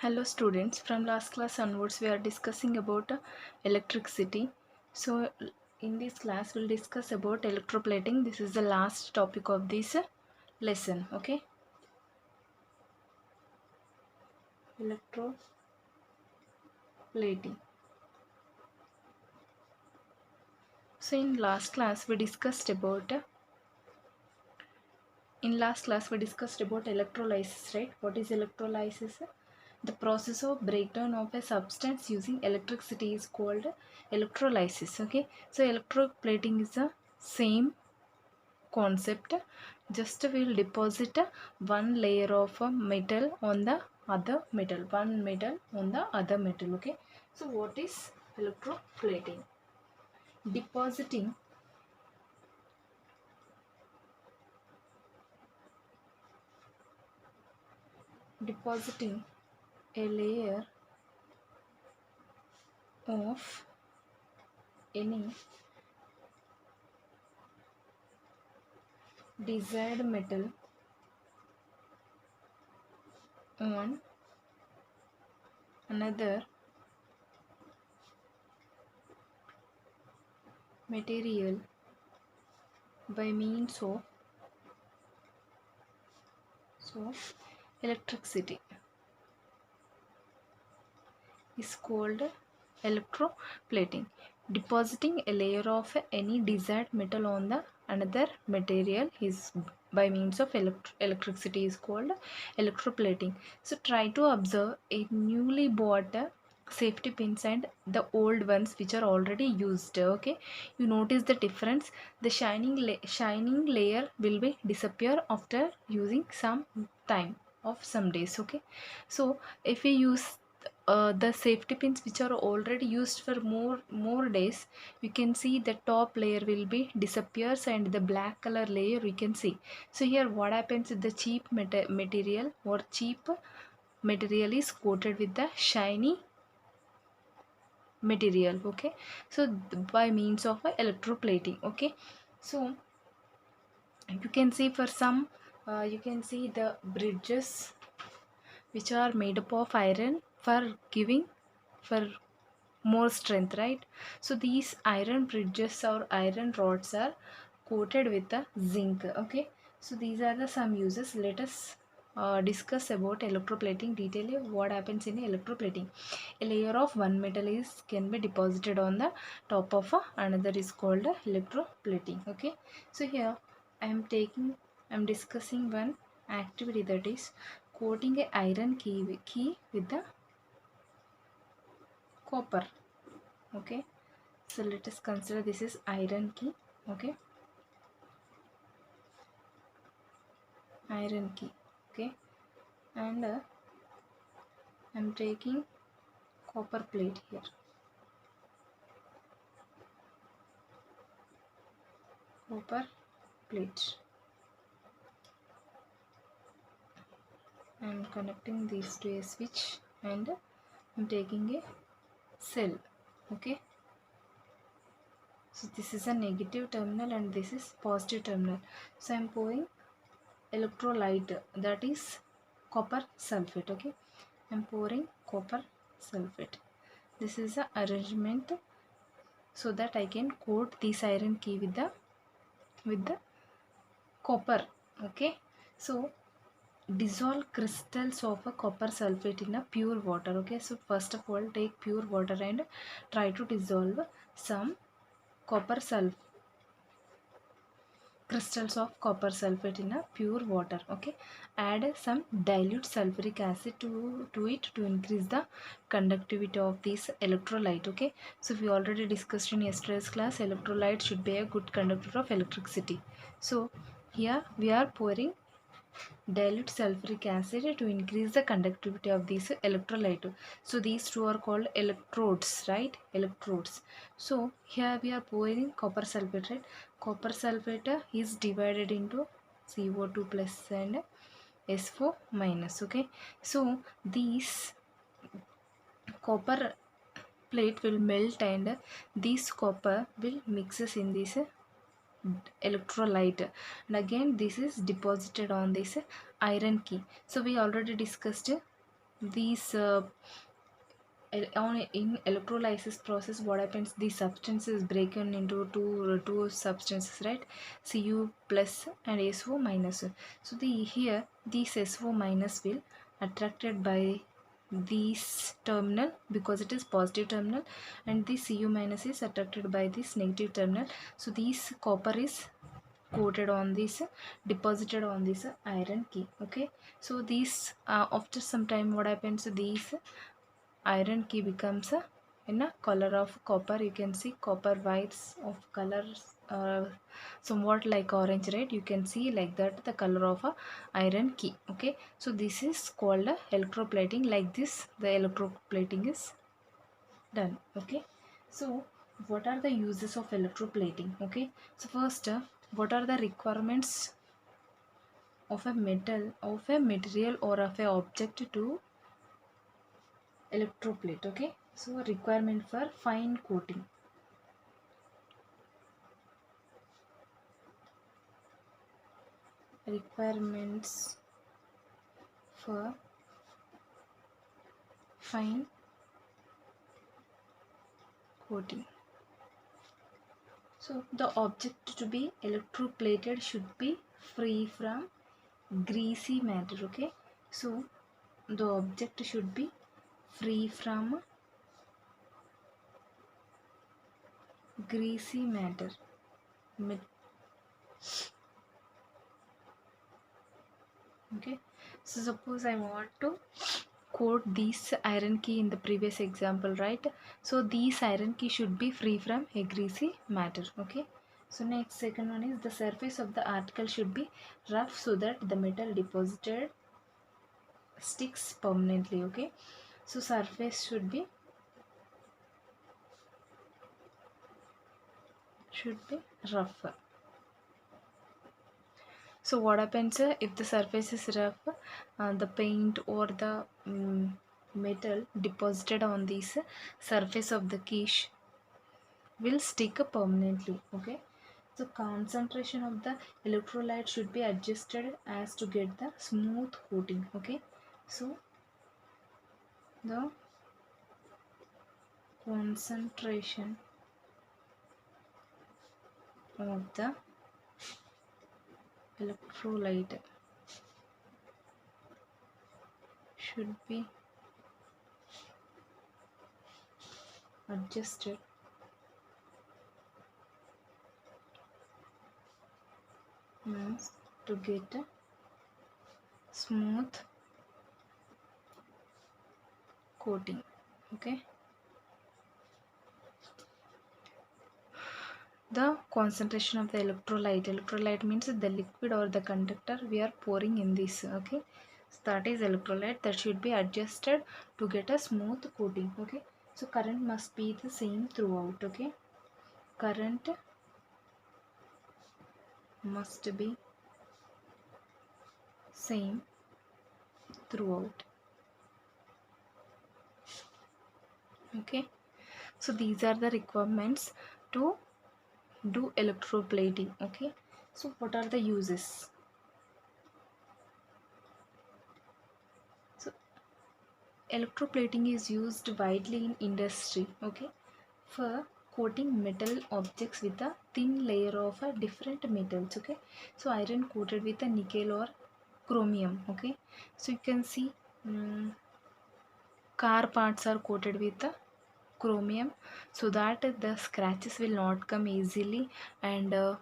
Hello students, from last class onwards we are discussing about electricity. So in this class we'll discuss about electroplating. This is the last topic of this lesson. Okay, electroplating. So in last class we discussed about electrolysis, right? What is electrolysis? The process of breakdown of a substance using electricity is called electrolysis. Okay, so electroplating is the same concept. Just we'll deposit one layer of metal on the other metal, one metal on the other metal. Okay, so what is electroplating? Depositing a layer of any desired metal on another material by means of electricity is called electroplating. Depositing a layer of any desired metal on the another material is by means of electricity is called electroplating. So try to observe a newly bought safety pins and the old ones which are already used. Okay, you notice the difference. The shining layer will be disappear after using some time of some days. Okay, so if we use the safety pins which are already used for more days, you can see the top layer will be disappears and the black color layer we can see. So here what happens is the cheap material or cheap material is coated with the shiny material. Okay, so by means of electroplating. Okay, so you can see for some you can see the bridges which are made up of iron for giving for more strength, right? So these iron bridges or iron rods are coated with the zinc. Okay, so these are the some uses. Let us discuss about electroplating detail. What happens in electroplating? A layer of one metal is can be deposited on the top of another is called electroplating. Okay, so here I'm discussing one activity, that is coating a iron key with the copper. Okay, so let us consider this is iron key. Okay, iron key. Okay, and I'm taking copper plate here. Copper plate. I'm connecting these to a switch and I'm taking a cell. Okay, so this is a negative terminal and this is positive terminal. So I'm pouring electrolyte, that is copper sulfate. Okay, I'm pouring copper sulfate. This is the arrangement so that I can coat this iron key with the copper. Okay, so dissolve crystals of a copper sulfate in a pure water. Okay, so first of all take pure water and try to dissolve some copper sulfate crystals of copper sulfate in a pure water. Okay, add some dilute sulfuric acid to it to increase the conductivity of this electrolyte. Okay, so we already discussed in yesterday's class electrolyte should be a good conductor of electricity. So here we are pouring dilute sulfuric acid to increase the conductivity of these electrolyte. So these two are called electrodes, right? Electrodes. So here we are pouring copper sulfate, right? Copper sulfate is divided into CO2 plus and S4 minus. Okay, so these copper plate will melt and this copper will mixes in this electrolyte, and again this is deposited on this iron key. So we already discussed these in electrolysis process, what happens, the substance is broken into two substances, right? Cu plus and SO minus. So the here this SO minus will attracted by this terminal because it is positive terminal, and the Cu minus is attracted by this negative terminal. So this copper is coated on this, deposited on this iron key. Okay, so these after some time, what happens, these iron key becomes in a color of copper. You can see copper whites of colors, somewhat like orange, right? You can see like that the color of a iron key. Okay, so this is called electroplating. Like this the electroplating is done. Okay, so what are the uses of electroplating? Okay, so first, what are the requirements of a metal, of a material, or of a object to electroplate? Okay, so requirement for fine coating. Requirements for fine coating. So the object to be electroplated should be free from greasy matter. Okay, so the object should be free from greasy matter. Okay, so suppose I want to coat this iron key in the previous example, right? So this iron key should be free from a greasy matter. Okay, so next, second one is the surface of the article should be rough so that the metal deposited sticks permanently. Okay, so surface should be rough. So what happens, if the surface is rough, the paint or the metal deposited on this surface of the quiche will stick permanently. Okay, so concentration of the electrolyte should be adjusted as to get the smooth coating. Okay, so the concentration of the electrolyte should be adjusted to get a smooth coating. Okay, the concentration of the electrolyte means the liquid or the conductor we are pouring in this. Okay, so that is electrolyte that should be adjusted to get a smooth coating. Okay, so current must be the same throughout. Okay, current must be same throughout. Okay, so these are the requirements to do electroplating. Okay, so what are the uses? So electroplating is used widely in industry. Okay, for coating metal objects with a thin layer of a different metals. Okay, so iron coated with a nickel or chromium. Okay, so you can see car parts are coated with a chromium so that the scratches will not come easily, and that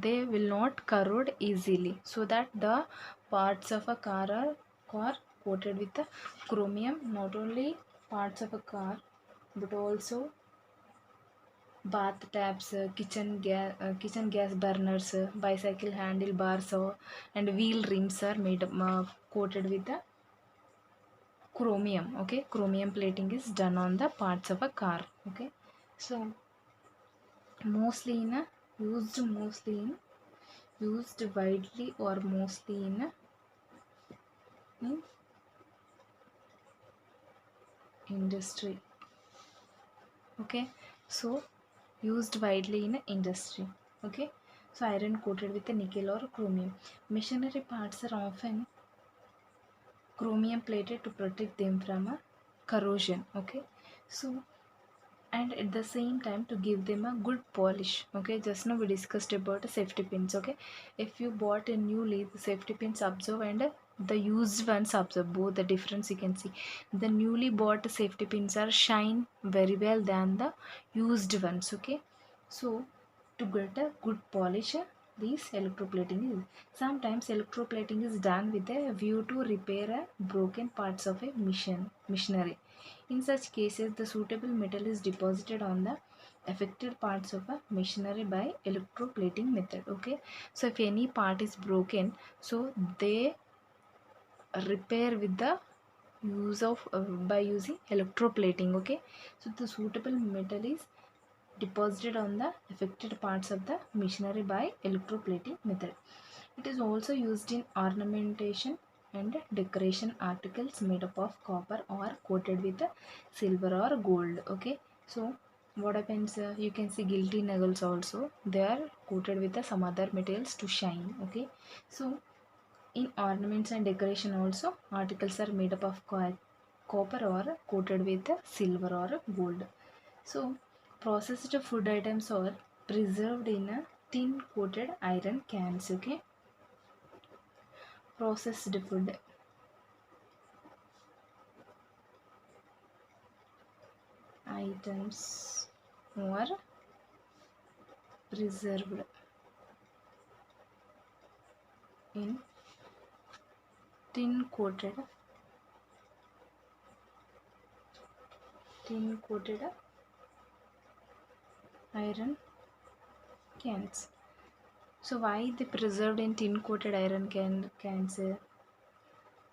they will not corrode easily, so that the parts of a car coated with the chromium. Not only parts of a car but also bath taps, kitchen gas burners, bicycle handlebars, and wheel rims are made coated with the chromium. Okay, chromium plating is done on the parts of a car. Okay, so mostly in a used widely or mostly in industry. Okay, so used widely in industry. Okay, so iron coated with a nickel or chromium. Machinery parts are often chromium plated to protect them from a corrosion. Okay, so and at the same time to give them a good polish. Okay, just now we discussed about safety pins. Okay, if you bought a newly, the safety pins absorb and the used ones absorb, both the difference you can see. The newly bought safety pins are shine very well than the used ones. Okay, so to get a good polish, this electroplating is sometimes electroplating is done with a view to repair a broken parts of a machinery. In such cases, the suitable metal is deposited on the affected parts of a machinery by electroplating method. Okay, so if any part is broken, so they repair with the use of by using electroplating. Okay, so the suitable metal is deposited on the affected parts of the machinery by electroplating method. It is also used in ornamentation and decoration articles made up of copper or coated with silver or gold. Okay, so what happens, you can see guilty nails also, they are coated with some other materials to shine. Okay, so in ornaments and decoration also, articles are made up of copper or coated with silver or gold. So processed food items are preserved in a tin coated iron cans. Okay, processed food items are preserved in tin coated iron cans. So why they preserved in tin coated iron cans?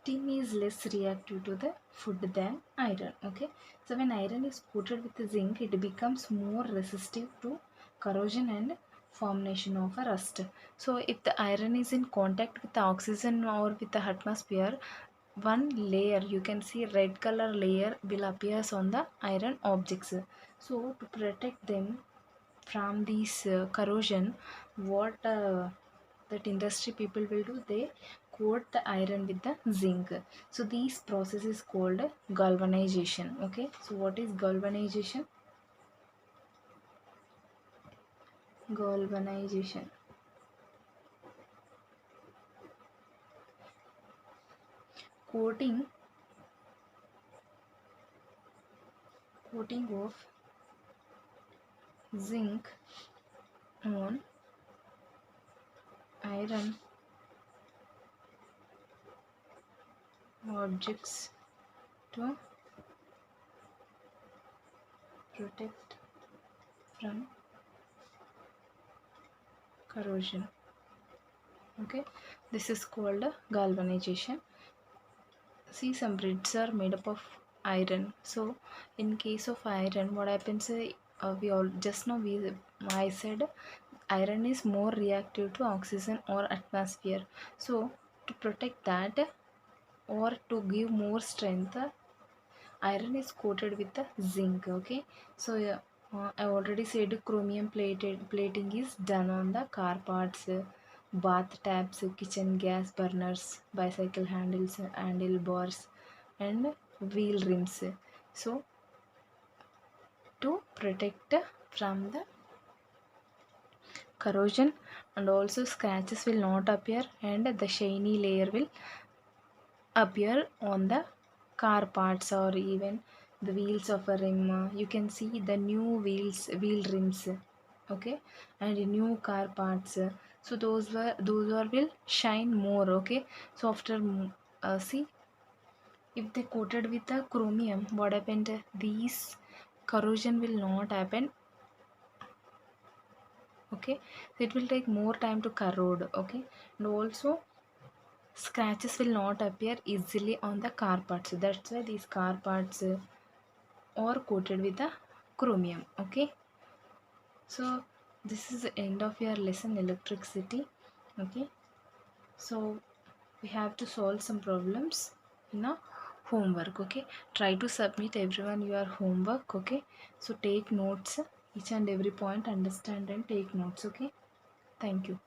Tin is less reactive to the food than iron. Okay, so when iron is coated with zinc, it becomes more resistive to corrosion and formation of a rust. So if the iron is in contact with the oxygen or with the atmosphere, one layer, you can see red color layer will appears on the iron objects. So to protect them from these corrosion, what that industry people will do, they coat the iron with the zinc. So this process is called galvanization. Okay, so what is galvanization? Galvanization, coating of zinc on iron objects to protect from corrosion. Okay, this is called galvanization. See, some bricks are made up of iron. So in case of iron, what happens, we all just now we I said iron is more reactive to oxygen or atmosphere. So to protect that or to give more strength, iron is coated with the zinc. Okay, so yeah, I already said chromium plating is done on the car parts, bath taps, kitchen gas burners, bicycle handlebars, and wheel rims. So to protect from the corrosion, and also scratches will not appear and the shiny layer will appear on the car parts or even the wheels of a rim. You can see the new wheel rims. Okay, and new car parts. So those will shine more. Okay, so after see, if they coated with the chromium, what happened, these corrosion will not happen. Okay, so it will take more time to corrode. Okay, and also scratches will not appear easily on the car parts. That's why these car parts are coated with the chromium. Okay, so this is the end of your lesson electricity. Okay, so we have to solve some problems in a homework. Okay, try to submit everyone your homework. Okay, so take notes, each and every point understand and take notes. Okay, thank you.